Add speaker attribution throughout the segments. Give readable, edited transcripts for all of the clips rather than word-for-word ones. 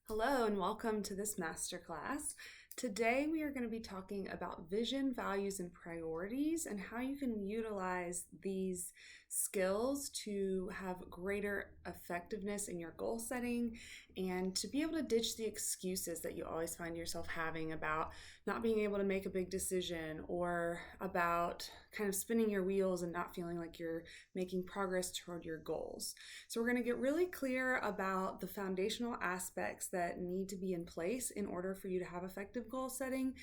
Speaker 1: Hello and welcome to this masterclass. Today we are going to be talking about vision, values, and priorities and how you can utilize these skills to have greater effectiveness in your goal setting and to be able to ditch the excuses that you always find yourself having about not being able to make a big decision or about kind of spinning your wheels and not feeling like you're making progress toward your goals. So we're going to get really clear about the foundational aspects that need to be in place in order for you to have effective goal setting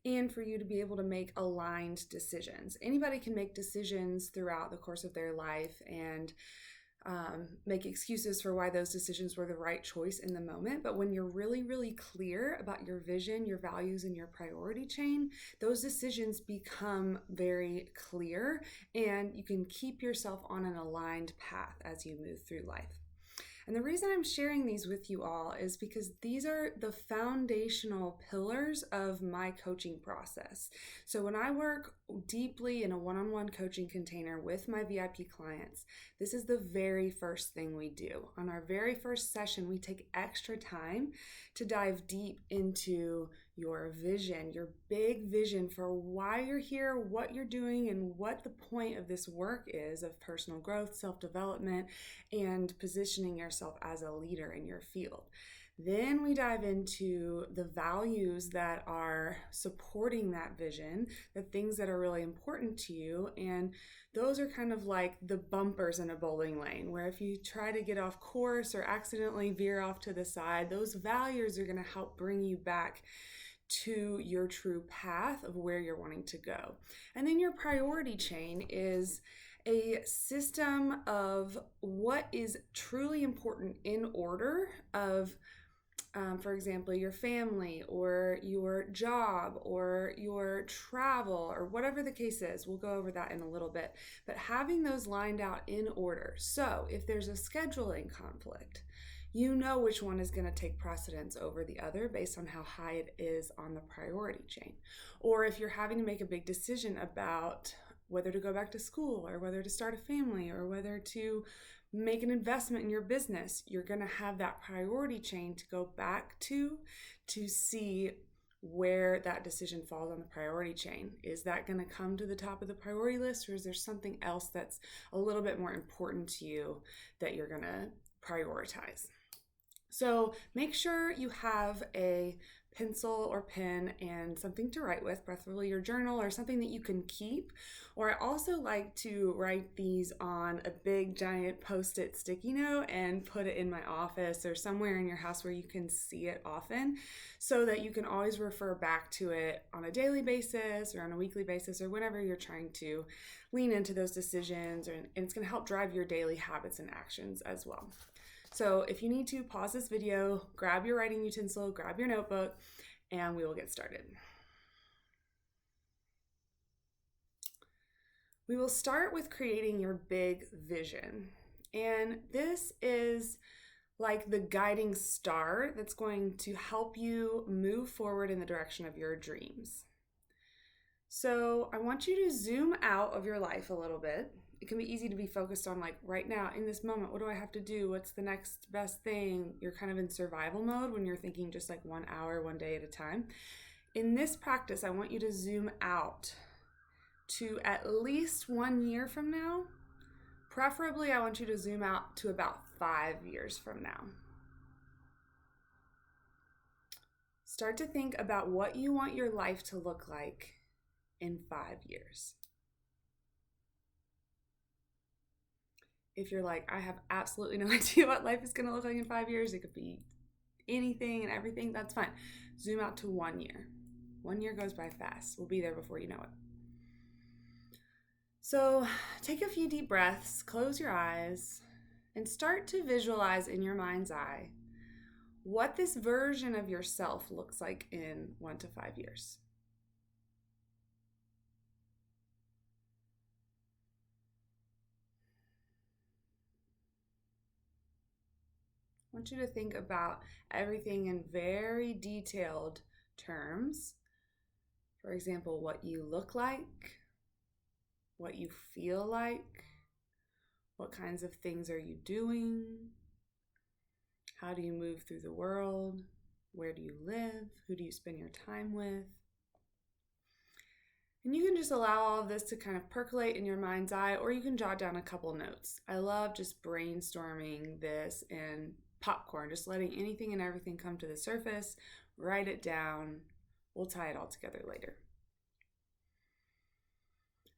Speaker 1: and for you to be able to make aligned decisions. Anybody can make decisions throughout the course of their life and make excuses for why those decisions were the right choice in the moment. But when you're really, really clear about your vision, your values, and your priority chain, those decisions become very clear and you can keep yourself on an aligned path as you move through life. And the reason I'm sharing these with you all is because these are the foundational pillars of my coaching process. So when I work deeply in a one-on-one coaching container with my VIP clients, this is the very first thing we do. On our very first session, we take extra time to dive deep into your vision, your big vision for why you're here, what you're doing, and what the point of this work is of personal growth, self-development, and positioning yourself as a leader in your field. Then we dive into the values that are supporting that vision, the things that are really important to you. And those are kind of like the bumpers in a bowling lane, where if you try to get off course or accidentally veer off to the side, those values are going to help bring you back to your true path of where you're wanting to go. And then your priority chain is a system of what is truly important in order of for example, your family or your job or your travel or whatever the case is. We'll go over that in a little bit. But having those lined out in order. So if there's a scheduling conflict, you know which one is going to take precedence over the other based on how high it is on the priority chain. Or if you're having to make a big decision about whether to go back to school or whether to start a family or whether to make an investment in your business, you're going to have that priority chain to go back to see where that decision falls on the priority chain. Is that going to come to the top of the priority list, or is there something else that's a little bit more important to you that you're going to prioritize? So make sure you have a pencil or pen and something to write with, preferably your journal or something that you can keep. Or I also like to write these on a big giant Post-it sticky note and put it in my office or somewhere in your house where you can see it often, so that you can always refer back to it on a daily basis or on a weekly basis or whenever you're trying to lean into those decisions, and it's going to help drive your daily habits and actions as well. So if you need to, pause this video, grab your writing utensil, grab your notebook, and we will get started. We will start with creating your big vision. And this is like the guiding star that's going to help you move forward in the direction of your dreams. So I want you to zoom out of your life a little bit. It can be easy to be focused on like right now in this moment, what do I have to do? What's the next best thing? You're kind of in survival mode when you're thinking just like 1 hour, 1 day at a time. In this practice, I want you to zoom out to at least 1 year from now. Preferably, I want you to zoom out to about 5 years from now. Start to think about what you want your life to look like in 5 years. If you're like, I have absolutely no idea what life is going to look like in 5 years, it could be anything and everything, that's fine. Zoom out to 1 year. 1 year goes by fast. We'll be there before you know it. So take a few deep breaths, close your eyes, and start to visualize in your mind's eye what this version of yourself looks like in 1 to 5 years. I want you to think about everything in very detailed terms. For example, what you look like, what you feel like, what kinds of things are you doing, How do you move through the world? Where do you live? Who do you spend your time with? And you can just allow all of this to kind of percolate in your mind's eye, or you can jot down a couple notes. I love just brainstorming this and popcorn, just letting anything and everything come to the surface, write it down. We'll tie it all together later.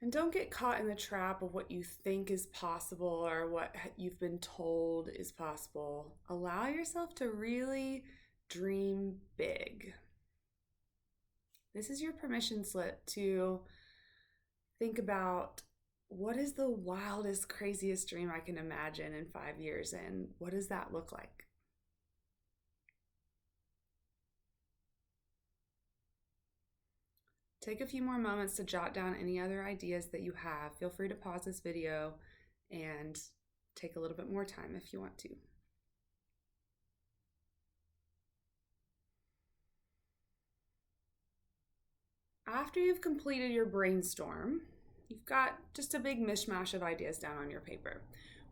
Speaker 1: And don't get caught in the trap of what you think is possible or what you've been told is possible. Allow yourself to really dream big. This is your permission slip to think about, what is the wildest, craziest dream I can imagine in 5 years, and what does that look like? Take a few more moments to jot down any other ideas that you have. Feel free to pause this video and take a little bit more time if you want to. After you've completed your brainstorm, you've got just a big mishmash of ideas down on your paper.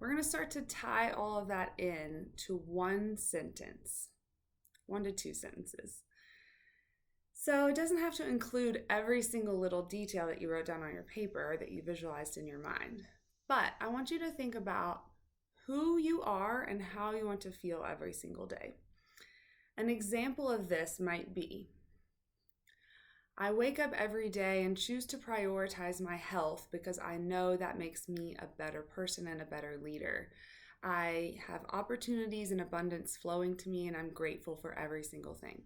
Speaker 1: We're going to start to tie all of that in to one sentence, 1 to 2 sentences. So it doesn't have to include every single little detail that you wrote down on your paper that you visualized in your mind. But I want you to think about who you are and how you want to feel every single day. An example of this might be, I wake up every day and choose to prioritize my health because I know that makes me a better person and a better leader. I have opportunities and abundance flowing to me, and I'm grateful for every single thing.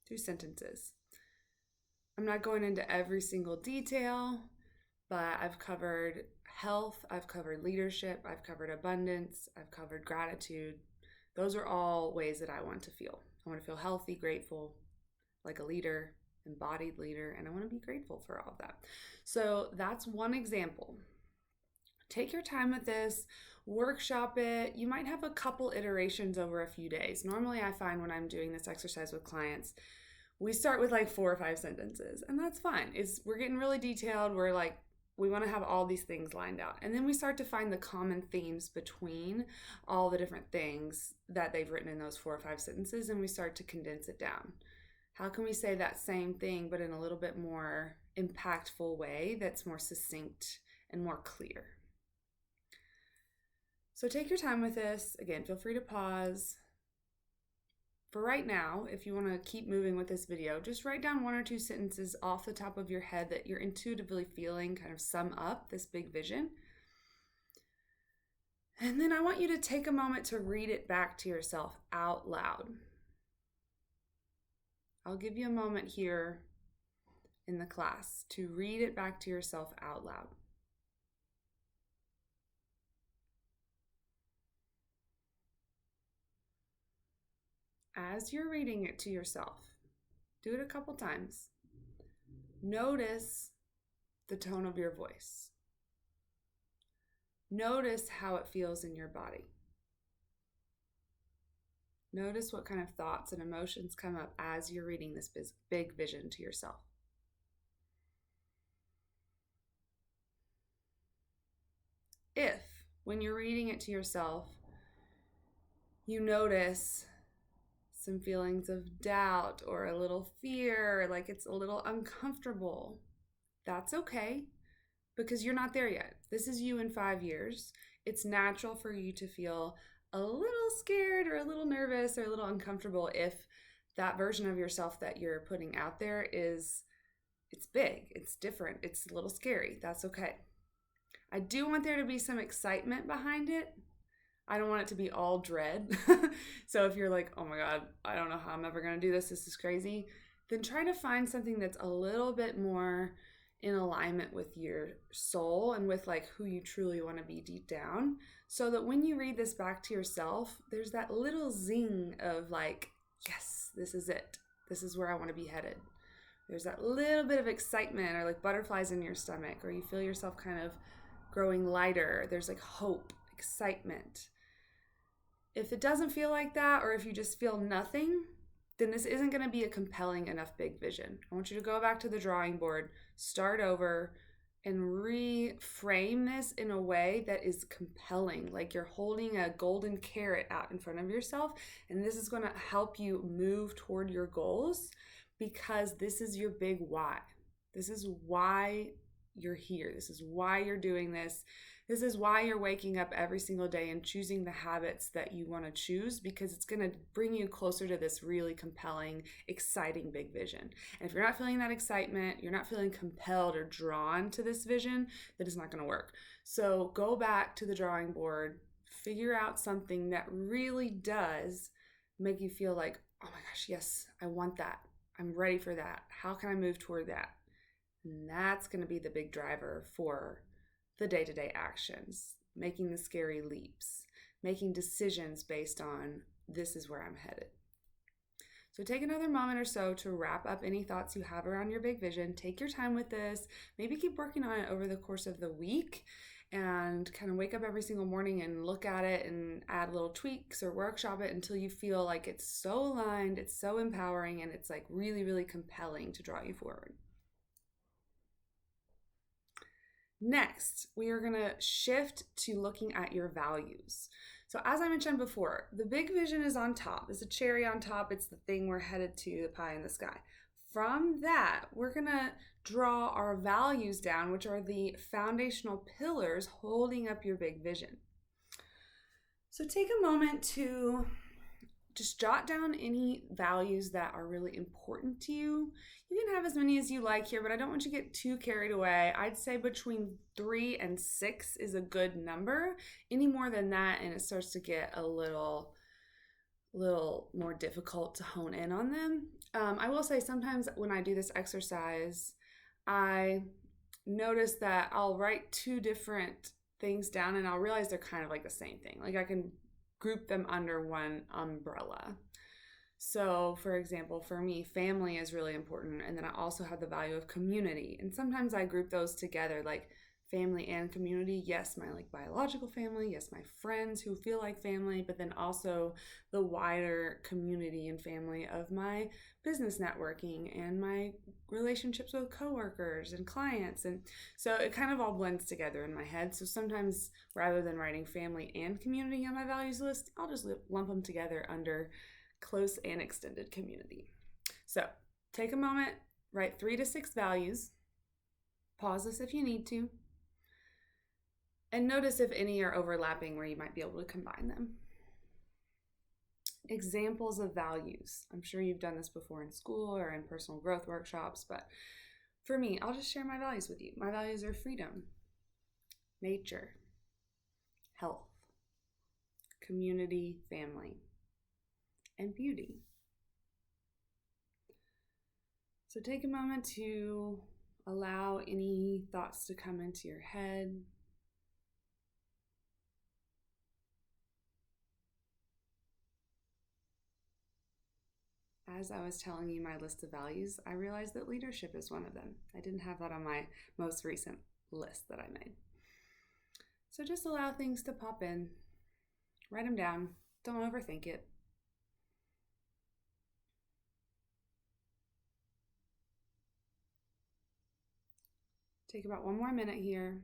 Speaker 1: 2 sentences. I'm not going into every single detail, but I've covered health, I've covered leadership, I've covered abundance, I've covered gratitude. Those are all ways that I want to feel. I want to feel healthy, grateful, like a leader, embodied leader, and I want to be grateful for all of that. So that's one example. Take your time with this, workshop it. You might have a couple iterations over a few days. Normally I find when I'm doing this exercise with clients, we start with like 4 or 5 sentences, and that's fine. We're getting really detailed. We're like, we want to have all these things lined out. And then we start to find the common themes between all the different things that they've written in those 4 or 5 sentences, and we start to condense it down. How can we say that same thing, but in a little bit more impactful way that's more succinct and more clear? So take your time with this. Again, feel free to pause. For right now, if you want to keep moving with this video, just write down 1 or 2 sentences off the top of your head that you're intuitively feeling kind of sum up this big vision. And then I want you to take a moment to read it back to yourself out loud. I'll give you a moment here in the class to read it back to yourself out loud. As you're reading it to yourself, do it a couple times. Notice the tone of your voice. Notice how it feels in your body. Notice what kind of thoughts and emotions come up as you're reading this big vision to yourself. If, when you're reading it to yourself, you notice some feelings of doubt or a little fear, like it's a little uncomfortable, that's okay, because you're not there yet. This is you in 5 years. It's natural for you to feel a little scared or a little nervous or a little uncomfortable if that version of yourself that you're putting out there it's big, it's different, it's a little scary. That's okay. I do want there to be some excitement behind it. I don't want it to be all dread. So if you're like, oh my God, I don't know how I'm ever going to do this, this is crazy, then try to find something that's a little bit more in alignment with your soul and with like who you truly want to be deep down, so that when you read this back to yourself, there's that little zing of like, yes, this is it. This is where I want to be headed. There's that little bit of excitement or like butterflies in your stomach, or you feel yourself kind of growing lighter. There's like hope, excitement. If it doesn't feel like that, or if you just feel nothing, then this isn't going to be a compelling enough big vision. I want you to go back to the drawing board, start over, and reframe this in a way that is compelling, like you're holding a golden carrot out in front of yourself, and this is going to help you move toward your goals because this is your big why. This is why you're here. This is why you're doing this. This is why you're waking up every single day and choosing the habits that you want to choose, because it's going to bring you closer to this really compelling, exciting big vision. And if you're not feeling that excitement, you're not feeling compelled or drawn to this vision, that is not going to work. So go back to the drawing board, figure out something that really does make you feel like, oh my gosh, yes, I want that. I'm ready for that. How can I move toward that? And that's going to be the big driver for the day-to-day actions, making the scary leaps, making decisions based on this is where I'm headed. So take another moment or so to wrap up any thoughts you have around your big vision. Take your time with this. Maybe keep working on it over the course of the week and kind of wake up every single morning and look at it and add little tweaks or workshop it until you feel like it's so aligned, it's so empowering, and it's like really, really compelling to draw you forward. Next, we are going to shift to looking at your values. So as I mentioned before, the big vision is on top. It's a cherry on top. It's the thing we're headed to, the pie in the sky. From that, we're going to draw our values down, which are the foundational pillars holding up your big vision. So take a moment to just jot down any values that are really important to you. You can have as many as you like here, but I don't want you to get too carried away. I'd say between 3 and 6 is a good number. Any more than that, and it starts to get a little more difficult to hone in on them. I will say sometimes when I do this exercise, I notice that I'll write 2 different things down and I'll realize they're kind of like the same thing. Like I can group them under one umbrella. So for example, for me, family is really important. And then I also have the value of community. And sometimes I group those together, like family and community. Yes, my like biological family. Yes, my friends who feel like family, but then also the wider community and family of my business networking and my relationships with coworkers and clients. And so it kind of all blends together in my head. So sometimes rather than writing family and community on my values list, I'll just lump them together under close and extended community. So take a moment, write 3 to 6 values, pause this if you need to, and notice if any are overlapping where you might be able to combine them. Examples of values. I'm sure you've done this before in school or in personal growth workshops, but for me, I'll just share my values with you. My values are freedom, nature, health, community, family, and beauty. So take a moment to allow any thoughts to come into your head. As I was telling you my list of values, I realized that leadership is one of them. I didn't have that on my most recent list that I made. So just allow things to pop in. Write them down. Don't overthink it. Take about 1 more minute here.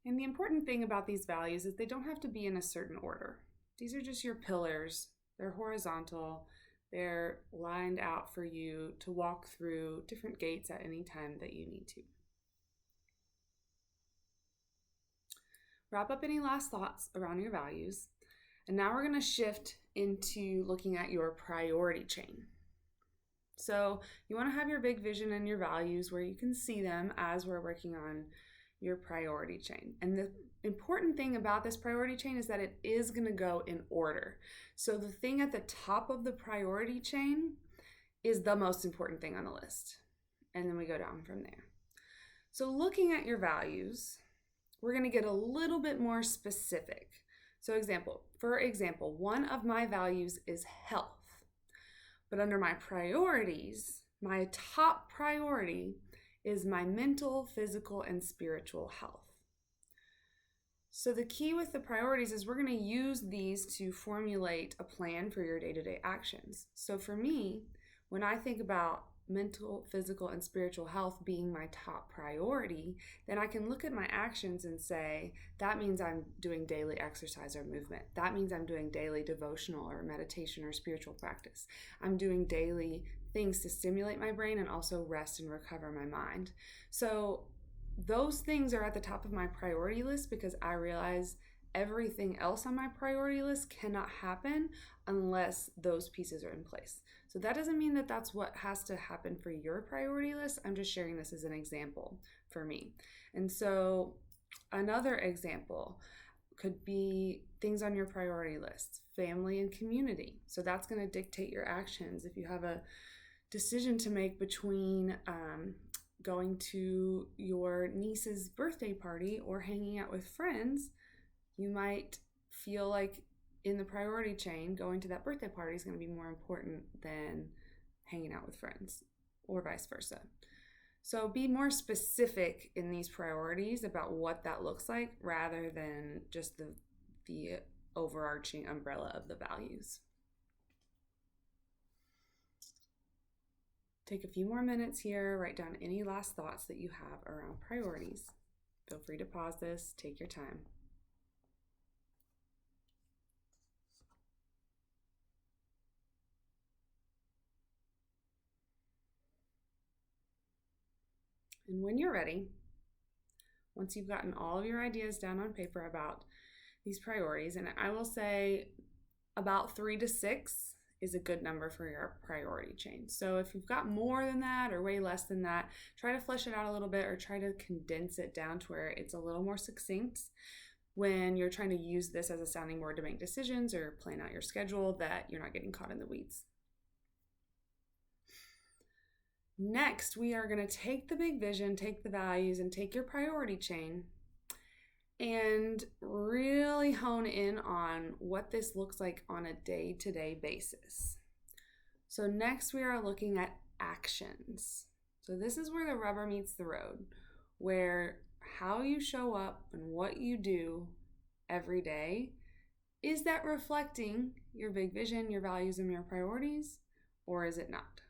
Speaker 1: And the important thing about these values is they don't have to be in a certain order. These are just your pillars. They're horizontal. They're lined out for you to walk through different gates at any time that you need to. Wrap up any last thoughts around your values. And now we're going to shift into looking at your priority chain. So you want to have your big vision and your values where you can see them as we're working on your priority chain. And the important thing about this priority chain is that it is going to go in order. So the thing at the top of the priority chain is the most important thing on the list. And then we go down from there. So looking at your values, we're going to get a little bit more specific. So for example, one of my values is health. But under my priorities, my top priority is my mental, physical, and spiritual health. So the key with the priorities is we're going to use these to formulate a plan for your day-to-day actions. So for me, when I think about mental, physical, and spiritual health being my top priority, then I can look at my actions and say, that means I'm doing daily exercise or movement. That means I'm doing daily devotional or meditation or spiritual practice. I'm doing daily things to stimulate my brain and also rest and recover my mind. So those things are at the top of my priority list because I realize everything else on my priority list cannot happen unless those pieces are in place. So that doesn't mean that that's what has to happen for your priority list. I'm just sharing this as an example for me. And so another example could be things on your priority list, family and community. So that's going to dictate your actions. If you have a decision to make between going to your niece's birthday party or hanging out with friends, you might feel like in the priority chain, going to that birthday party is going to be more important than hanging out with friends, or vice versa. So be more specific in these priorities about what that looks like rather than just the overarching umbrella of the values. Take a few more minutes here, write down any last thoughts that you have around priorities. Feel free to pause this, take your time. And when you're ready, once you've gotten all of your ideas down on paper about these priorities, and I will say about 3 to 6 is a good number for your priority chain. So if you've got more than that or way less than that, try to flesh it out a little bit or try to condense it down to where it's a little more succinct when you're trying to use this as a sounding board to make decisions or plan out your schedule, that you're not getting caught in the weeds. Next, we are going to take the big vision, take the values, and take your priority chain and really hone in on what this looks like on a day-to-day basis. So next we are looking at actions. So this is where the rubber meets the road, where how you show up and what you do every day, is that reflecting your big vision, your values, and your priorities, or is it not?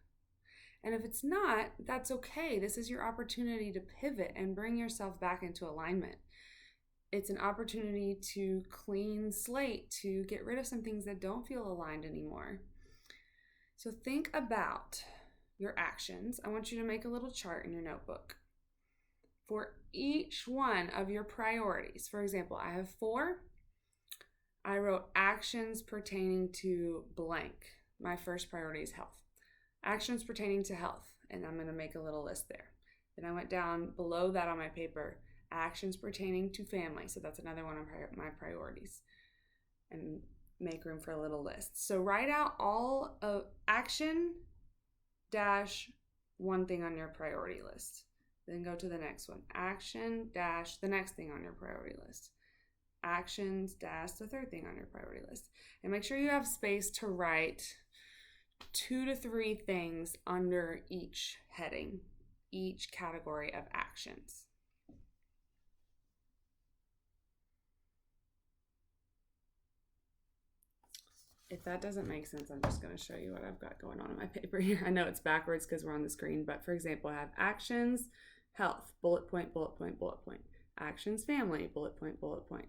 Speaker 1: And if it's not, that's okay. This is your opportunity to pivot and bring yourself back into alignment. It's an opportunity to clean slate, to get rid of some things that don't feel aligned anymore. So think about your actions. I want you to make a little chart in your notebook. For each one of your priorities, for example, I have 4. I wrote actions pertaining to blank. My first priority is health. Actions pertaining to health, and I'm going to make a little list there. Then I went down below that on my paper, actions pertaining to family. So that's another one of my priorities, and make room for a little list. So write out all of action dash one thing on your priority list. Then go to the next one. Action dash the next thing on your priority list. Actions dash the third thing on your priority list. And make sure you have space to write 2 to 3 things under each heading, each category of actions. If that doesn't make sense, I'm just going to show you what I've got going on in my paper here. I know it's backwards because we're on the screen, but for example, I have actions, health, bullet point, bullet point, bullet point. Actions, family, bullet point, bullet point.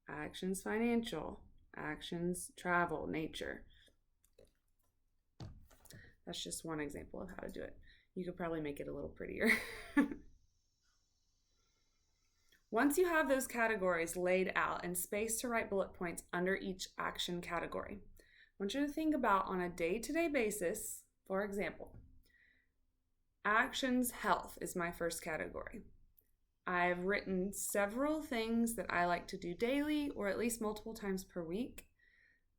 Speaker 1: Actions, financial. Actions, travel, nature. That's just one example of how to do it. You could probably make it a little prettier. Once you have those categories laid out and space to write bullet points under each action category, I want you to think about on a day-to-day basis, for example, actions health is my first category. I've written several things that I like to do daily or at least multiple times per week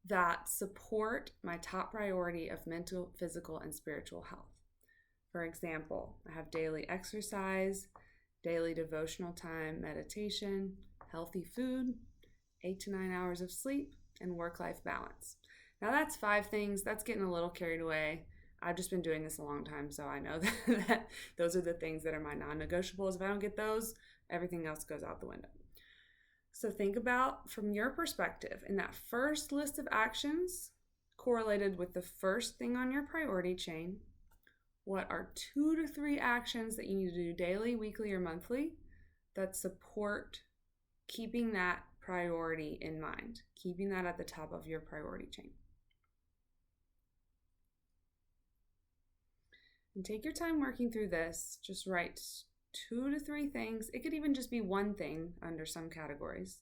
Speaker 1: that support my top priority of mental, physical, and spiritual health. For example, I have daily exercise, daily devotional time, meditation, healthy food, 8 to 9 hours of sleep, and work-life balance. Now that's 5 things. That's getting a little carried away. I've just been doing this a long time, so I know that those are the things that are my non-negotiables. If I don't get those, everything else goes out the window. So think about, from your perspective, in that first list of actions correlated with the first thing on your priority chain, What are 2 to 3 actions that you need to do daily, weekly, or monthly that support keeping that priority in mind, keeping that at the top of your priority chain? And take your time working through this. Just write 2 to 3 things. It could even just be one thing under some categories.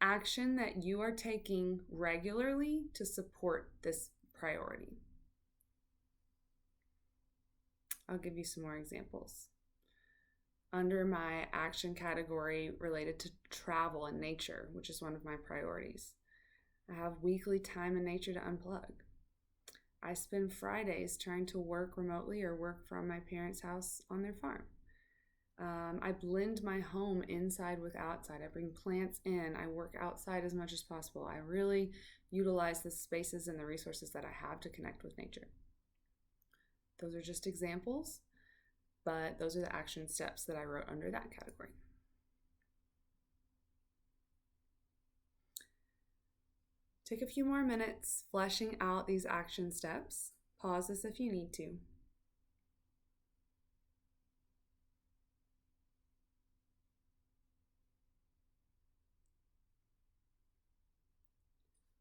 Speaker 1: Action that you are taking regularly to support this priority. I'll give you some more examples. Under my action category related to travel and nature, which is one of my priorities, I have weekly time in nature to unplug. I spend Fridays trying to work remotely or work from my parents' house on their farm. I blend my home inside with outside. I bring plants in. I work outside as much as possible. I really utilize the spaces and the resources that I have to connect with nature. Those are just examples, but those are the action steps that I wrote under that category. Take a few more minutes fleshing out these action steps. Pause this if you need to.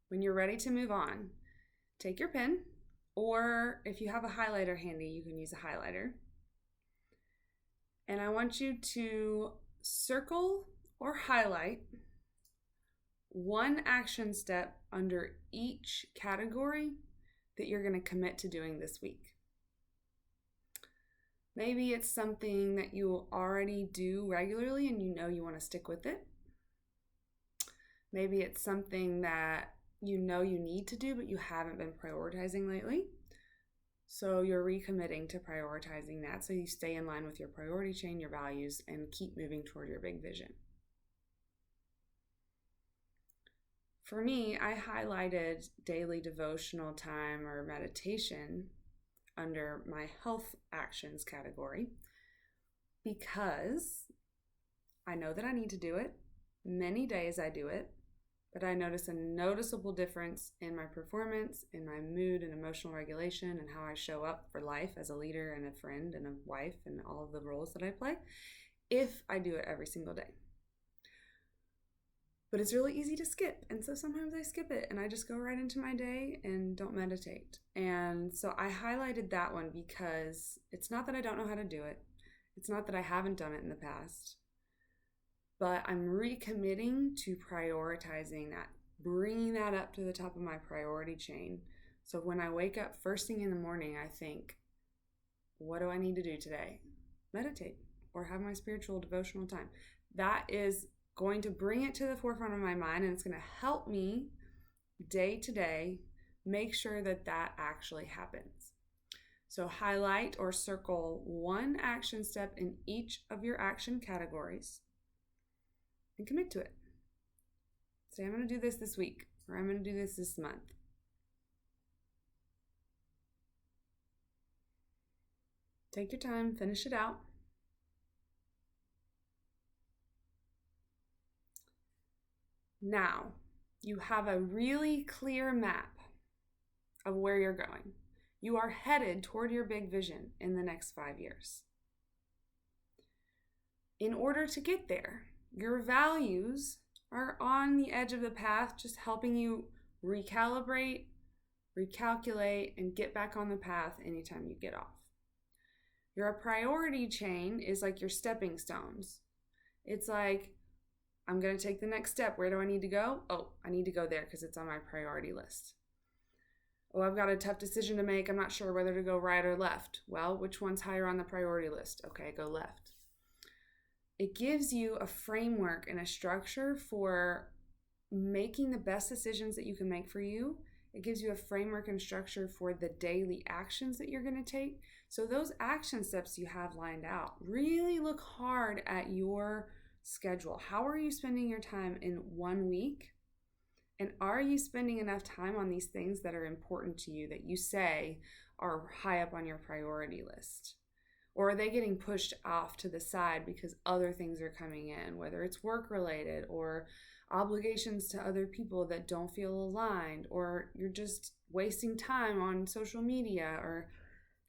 Speaker 1: When you're ready to move on, take your pen, or if you have a highlighter handy, you can use a highlighter. And I want you to circle or highlight one action step under each category that you're going to commit to doing this week. Maybe it's something that you already do regularly and you know you want to stick with it. Maybe it's something that you know you need to do, but you haven't been prioritizing lately. So you're recommitting to prioritizing that so you stay in line with your priority chain, your values, and keep moving toward your big vision. For me, I highlighted daily devotional time or meditation under my health actions category because I know that I need to do it. Many days I do it, but I notice a noticeable difference in my performance, in my mood and emotional regulation, and how I show up for life as a leader and a friend and a wife and all of the roles that I play if I do it every single day. But it's really easy to skip, and so sometimes I skip it and I just go right into my day and don't meditate. And so I highlighted that one because it's not that I don't know how to do it. It's not that I haven't done it in the past. But I'm recommitting to prioritizing that, bringing that up to the top of my priority chain. So when I wake up first thing in the morning, I think, what do I need to do today? Meditate or have my spiritual devotional time. That is going to bring it to the forefront of my mind, and it's going to help me day to day make sure that that actually happens. So highlight or circle one action step in each of your action categories and commit to it. Say, I'm going to do this week, or I'm going to do this month. Take your time, finish it out. Now, you have a really clear map of where you're going. You are headed toward your big vision in the next 5 years. In order to get there, your values are on the edge of the path, just helping you recalibrate, recalculate, and get back on the path anytime you get off. Your priority chain is like your stepping stones. It's like, I'm going to take the next step. Where do I need to go? Oh, I need to go there because it's on my priority list. Oh, I've got a tough decision to make. I'm not sure whether to go right or left. Well, which one's higher on the priority list? Okay, go left. It gives you a framework and a structure for making the best decisions that you can make for you. It gives you a framework and structure for the daily actions that you're going to take. So those action steps you have lined out, really look hard at your schedule. How are you spending your time in 1 week? And are you spending enough time on these things that are important to you that you say are high up on your priority list? Or are they getting pushed off to the side because other things are coming in, whether it's work related or obligations to other people that don't feel aligned, or you're just wasting time on social media, or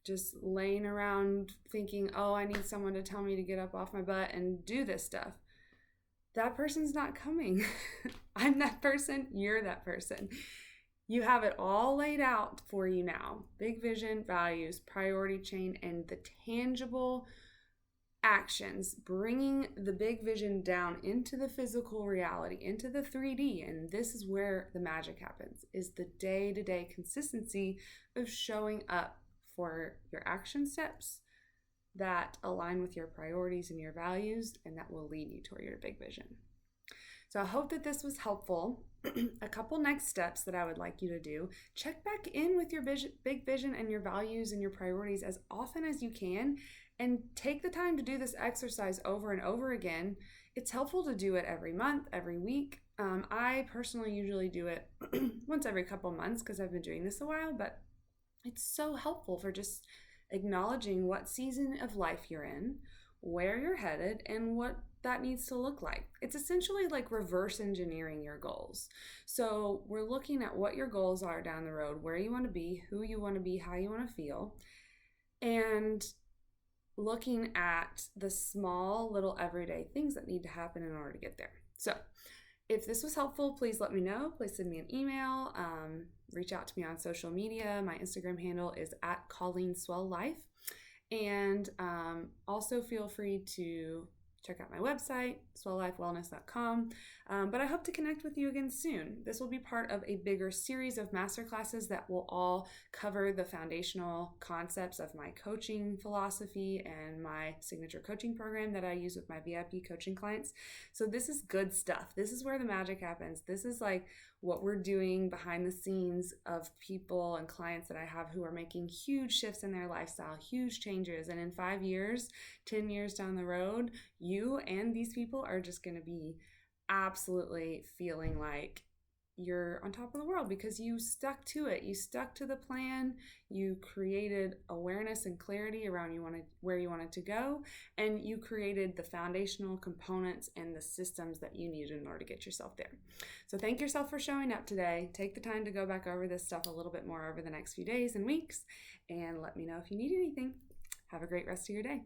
Speaker 1: just laying around thinking, oh, I need someone to tell me to get up off my butt and do this stuff, that person's not coming. I'm that person, you're that person. You have it all laid out for you now. Big vision, values, priority chain, and the tangible actions, bringing the big vision down into the physical reality, into the 3D. And this is where the magic happens, is the day-to-day consistency of showing up for your action steps that align with your priorities and your values, and that will lead you toward your big vision. So I hope that this was helpful. A couple next steps that I would like you to do: check back in with your big vision and your values and your priorities as often as you can, and take the time to do this exercise over and over again. It's helpful to do it every month, every week. I personally usually do it once every couple months because I've been doing this a while, but it's so helpful for just acknowledging what season of life you're in, where you're headed, and what that needs to look like. It's essentially like reverse engineering your goals. So we're looking at what your goals are down the road, where you want to be, who you want to be, how you want to feel, and looking at the small little everyday things that need to happen in order to get there. So if this was helpful, please let me know. Please send me an email. Reach out to me on social media. My Instagram handle is @ColleenSwellLife. And also feel free to check out my website, swelllifewellness.com. But I hope to connect with you again soon. This will be part of a bigger series of masterclasses that will all cover the foundational concepts of my coaching philosophy and my signature coaching program that I use with my VIP coaching clients. So this is good stuff. This is where the magic happens. This is like what we're doing behind the scenes of people and clients that I have who are making huge shifts in their lifestyle, huge changes. And in 5 years, 10 years down the road, you and these people are just going to be absolutely feeling like you're on top of the world because you stuck to it. You stuck to the plan. You created awareness and clarity around where you wanted to go, and you created the foundational components and the systems that you needed in order to get yourself there. So thank yourself for showing up today. Take the time to go back over this stuff a little bit more over the next few days and weeks, and let me know if you need anything. Have a great rest of your day.